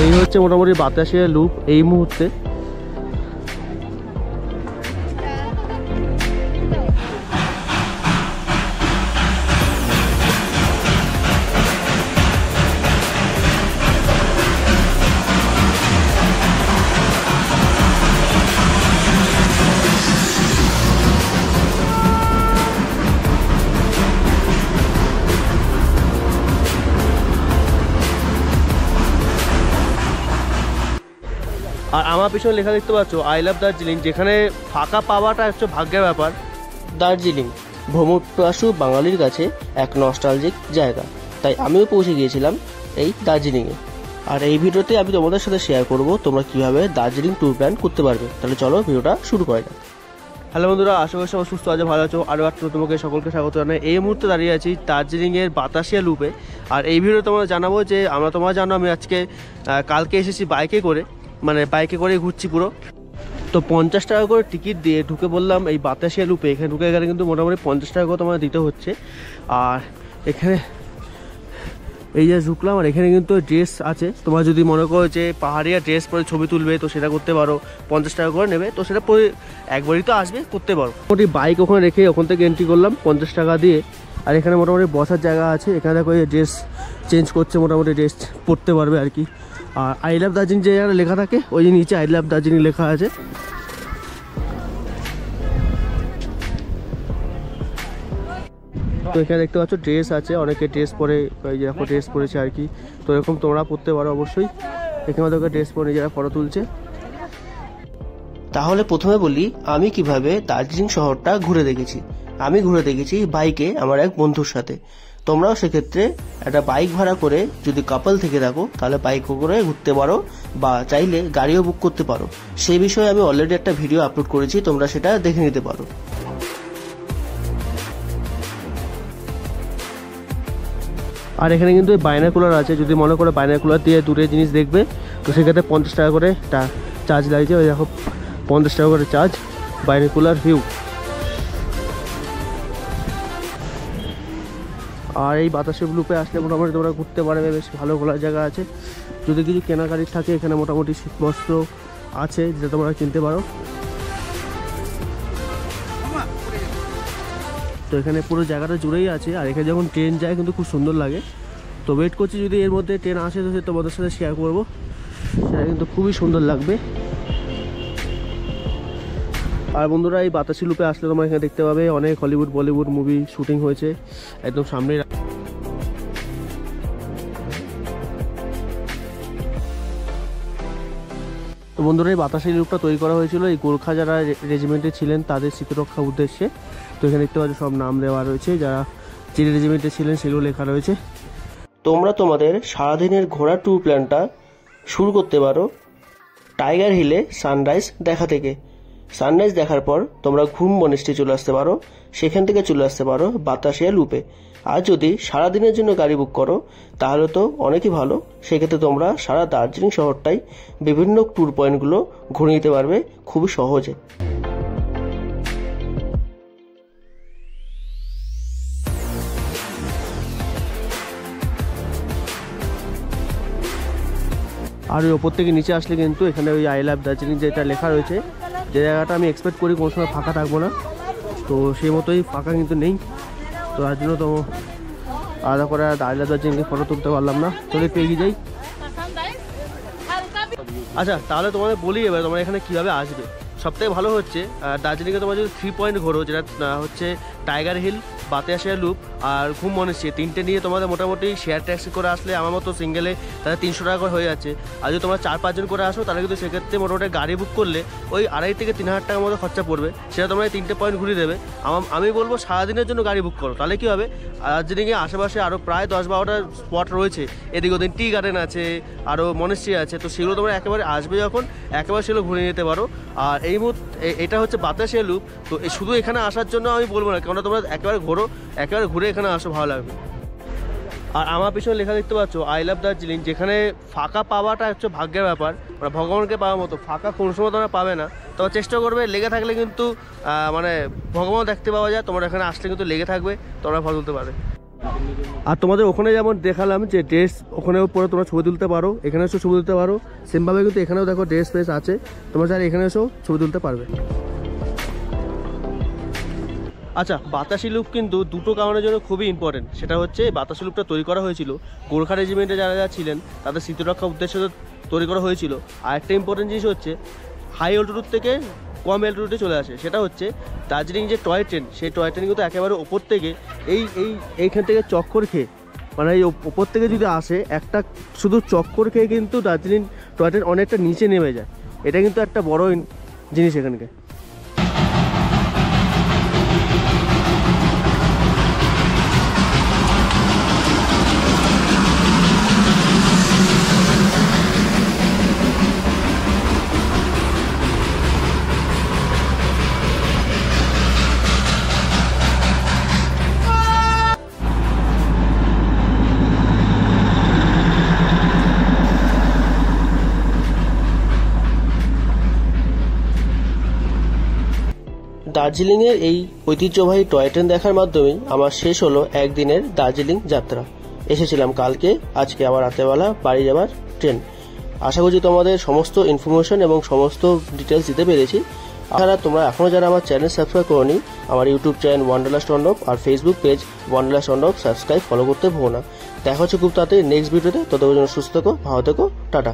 এই হচ্ছে মোটামুটি বাতাসিয়া লুপ এই মুহূর্তে। আর আমার পিছনে লেখা দেখতে পাচ্ছ আই লাভ দার্জিলিং, যেখানে ফাঁকা পাওয়াটা হচ্ছে ভাগ্যের ব্যাপার। দার্জিলিং ভ্রমণপিপাসু বাঙালির কাছে এক নস্টালজিক জায়গা, তাই আমিও পৌঁছে গিয়েছিলাম এই দার্জিলিংয়ে। আর এই ভিডিওতে আমি তোমাদের সাথে শেয়ার করব তোমরা কিভাবে দার্জিলিং ট্যুর প্ল্যান করতে পারবে। তাহলে চলো ভিডিওটা শুরু করা যাক। হ্যালো বন্ধুরা, আশা করি সবাই সুস্থ আছে, ভালো আছো। আরও একটা তোমাকে সকলকে স্বাগত জানাই। এই মুহূর্তে দাঁড়িয়ে আছি দার্জিলিংয়ের বাতাসিয়া লুপে। আর এই ভিডিওতে তোমরা জানাবো যে তোমরা জানো আমি আজকে কালকে এসেছি বাইকে করে, মানে বাইকে করে ঘুরছি পুরো। তো 50 টাকা করে টিকিট দিয়ে ঢুকে বললাম এই বাতাসিয়া লুপে। এখানে ঢুকে গেলে কিন্তু মোটামুটি 50 টাকা করে তোমার দিতে হচ্ছে। আর এখানে এই যে ঢুকলাম, আর এখানে কিন্তু ড্রেস আছে। তোমরা যদি মনে করো যে পাহাড়িয়া ড্রেস পরে ছবি তুলবে তো সেটা করতে পারো, 50 টাকা করে নেবে। তো সেটা পরে একবারই তো আসবে, করতে পারো। মোটামুটি বাইক ওখানে রেখে ওখান থেকে এন্ট্রি করলাম 50 টাকা দিয়ে। আর এখানে মোটামুটি বসার জায়গা আছে। এখানে দেখো এই ড্রেস চেঞ্জ করছে, মোটামুটি ড্রেস পরতে পারবে আর কি। আর আই লাভ দার্জিলিং যে লেখা থাকে ওই যে নিচে আই লাভ দার্জিলিং লেখা আছে। তো এখানে দেখতে পাচ্ছ ড্রেস আছে, অনেকে ড্রেস পরে, এই যে দেখো ড্রেস পরেছে আর কি। তো এরকম তোমরা পরতে পারো অবশ্যই। এখানে দেখো ড্রেস পরে নিজেরা ফটো তুলছে। তাহলে প্রথমে বলি আমি কিভাবে দার্জিলিং শহরটা ঘুরে দেখেছি। আমি ঘুরে দেখেছি বাইকে আমার এক বন্ধুর সাথে। তোমরাও সেক্ষেত্রে একটা বাইক ভাড়া করে, যদি কাপল থেকে থাকো তাহলে বাইক করে ঘুরতে পারো, বা চাইলে গাড়িও বুক করতে পারো। সেই বিষয়ে আমি অলরেডি একটা ভিডিও আপলোড করেছি, তোমরা সেটা দেখে নিতে পারো। আর এখানে কিন্তু বাইনাকুলার আছে, যদি মনে করো বাইনাকুলার দিয়ে দূরে জিনিস দেখবে তো সেক্ষেত্রে 50 টাকা করে চার্জ লাগছে। ওই দেখো 50 টাকা করে চার্জ, বাইনাকুলার ভিউ। আর এই বাতাসের লুপে আসলে মোটামুটি তোমরা ঘুরতে পারবে, বেশ ভালো ঘোরার জায়গা আছে। যদি কিছু কেনাকাটির থাকে এখানে মোটামুটি শীতবস্ত্র আছে যেটা তোমরা কিনতে পারো। তো এখানে পুরো জায়গাটা জুড়েই আছে। আর এখানে যখন ট্রেন যায় কিন্তু খুব সুন্দর লাগে। তো ওয়েট করছি যদি এর মধ্যে ট্রেন আসে তো তোমাদের সাথে শেয়ার করবো, সেটা কিন্তু খুবই সুন্দর লাগবে। আর বন্ধুরা এই বাতাসি লুপে আসলে তোমরা এখানে দেখতে পাবে অনেক হলিউড বলিউড মুভি শুটিং হয়েছে একদম সামনে। তো বন্ধুরা এই বাতাসি লুপটা তৈরি করা হয়েছিল এই গোর্খা যারা রেজিমেন্টে ছিলেন তাদের স্মৃতিরক্ষার উদ্দেশ্যে। তো এখানে দেখতে পাচ্ছ সব নাম দেওয়া রয়েছে, যারা যে রেজিমেন্টে ছিলেন সেগুলো লেখা রয়েছে। তোমরা তোমাদের সারাদিনের ঘোরা ট্যুর প্ল্যানটা শুরু করতে পারো টাইগার হিলে সানরাইজ দেখা থেকে। সানরাইজ দেখার পর তোমরা ঘুম বনেস্টে চলে আসতে পারো, সেখান থেকে চলে আসতে পারো বাতাসিয়া লুপে। আর যদি সারাদিনের জন্য গাড়ি বুক করো তাহলে তো অনেকই ভালো। সেক্ষেত্রে তোমরা সারা দার্জিলিং শহরটাই বিভিন্ন ট্যুর পয়েন্টগুলো ঘুরে নিতে পারবে খুবই সহজে। আর ওই ওপর থেকে নিচে আসলে কিন্তু এখানে ওই আই লাভ দার্জিলিং যেটা লেখা রয়েছে, যে জায়গাটা আমি এক্সপেক্ট করি কোনো সময় ফাঁকা থাকবো না, তো সেই মতোই ফাঁকা কিন্তু নেই। তো তার জন্য তো আলাদা করে আই লাভ দার্জিলিংকে ফটো তুলতে পারলাম না, চলে পেয়ে যাই। আচ্ছা তাহলে তোমাদের বলি এবার তোমরা এখানে কীভাবে আসবে। সবথেকে ভালো হচ্ছে দার্জিলিংয়ে তোমরা যদি 3 পয়েন্ট ঘোরো, যেটা হচ্ছে টাইগার হিল, বাতাসিয়া লুপ আর ঘুম বনেস্টে, তিনটে নিয়ে তোমাদের মোটামুটি শেয়ার ট্যাক্সি করে আসলে আমার মতো সিঙ্গেলে তাহলে 300 টাকা করে হয়ে যাচ্ছে। আর যদি তোমরা 4-5 জন করে আসো তাহলে কিন্তু সেক্ষেত্রে মোটামুটি গাড়ি বুক করলে ওই 2,500 থেকে 3,000 টাকার মতো খরচা পড়বে। সেটা তোমরা এই 3টে পয়েন্ট ঘুরিয়ে দেবে। আমি বলবো সারাদিনের জন্য গাড়ি বুক করো, তাহলে কী হবে দার্জিলিংয়ে আশেপাশে আরও প্রায় 10-12টা স্পট রয়েছে। এদিক ওদিন টি গার্ডেন আছে, আরও মনেস্ট্রি আছে। তো সেগুলো তোমরা একেবারে আসবে যখন একেবারে সেগুলো ঘুরে নিতে পারো। আর এই মুহূর্তে এটা হচ্ছে বাতাসিয়া লুপ। তো শুধু এখানে আসার জন্য আমি বলবো না, কেননা তোমরা একেবারে ঘুরে এখানে আসো, ভালো লাগবে। আর আমার পিছনে লেখা দেখতে পাচ্ছ আই লাভ দার্জিলিং, যেখানে ফাঁকা পাওয়াটা হচ্ছে ভাগ্যের ব্যাপার, মানে ভগবানকে পাওয়ার মতো। ফাঁকা কোনো সময় তোমরা পাবে না, তবে চেষ্টা করবে লেগে থাকলে কিন্তু মানে ভগবান দেখতে পাওয়া যায়। তোমরা এখানে আসলে কিন্তু লেগে থাকবে, তোমরা ফটো তুলতে পারবে। আর তোমাদের ওখানে যেমন দেখালাম যে ড্রেস ওখানেও পরে তোমরা ছবি তুলতে পারো, এখানে এসেও ছবি তুলতে পারো, সেমভাবে কিন্তু এখানেও দেখো ড্রেস ফ্রেস আছে, তোমরা চাইলে এখানে এসেও ছবি তুলতে পারবে। আচ্ছা, বাতাসি লুপ কিন্তু দুটো কারণের জন্য খুবই ইম্পর্টেন্ট। সেটা হচ্ছে বাতাসি লুপটা তৈরি করা হয়েছিল গোর্খা রেজিমেন্টে যারা যারা ছিলেন তাদের স্মৃতিরক্ষার উদ্দেশ্যে তৈরি করা হয়েছিল। আর একটা ইম্পর্টেন্ট জিনিস হচ্ছে হাই অল্টিটিউড থেকে কম অল্টিটিউডে চলে আসে, সেটা হচ্ছে দার্জিলিং যে টয় ট্রেন, সেই টয় ট্রেন কিন্তু একেবারে ওপর থেকে এইখান থেকে চক্কর খেয়ে, মানে এই ওপর থেকে যদি আসে একটা শুধু চক্কর খেয়ে কিন্তু দার্জিলিং টয় ট্রেন অনেকটা নিচে নেমে যায়। এটা কিন্তু একটা বড় জিনিস এখানকে। দার্জিলিংয়ের এই ঐতিহ্যবাহী টয় ট্রেন দেখার মাধ্যমেই আমার শেষ হলো একদিনের দার্জিলিং যাত্রা। এসেছিলাম কালকে, আজকে আবার রাতেরবেলা বাড়ি যাওয়ার ট্রেন। আশা করছি তোমাদের সমস্ত ইনফরমেশন এবং সমস্ত ডিটেলস দিতে পেরেছি। তাছাড়া তোমরা এখনও যারা আমার চ্যানেল সাবস্ক্রাইব করোনি, আমার ইউটিউব চ্যানেল ওয়ান্ডারলাস্ট অর্ণব আর Facebook page Wanderlust Arnab subscribe follow করতে ভুলো না। দেখা হচ্ছে খুব তাড়াতাড়ি নেক্সট ভিডিওতে। ততক্ষণ সুস্থ থেকো, ভালো থেকো, টাটা।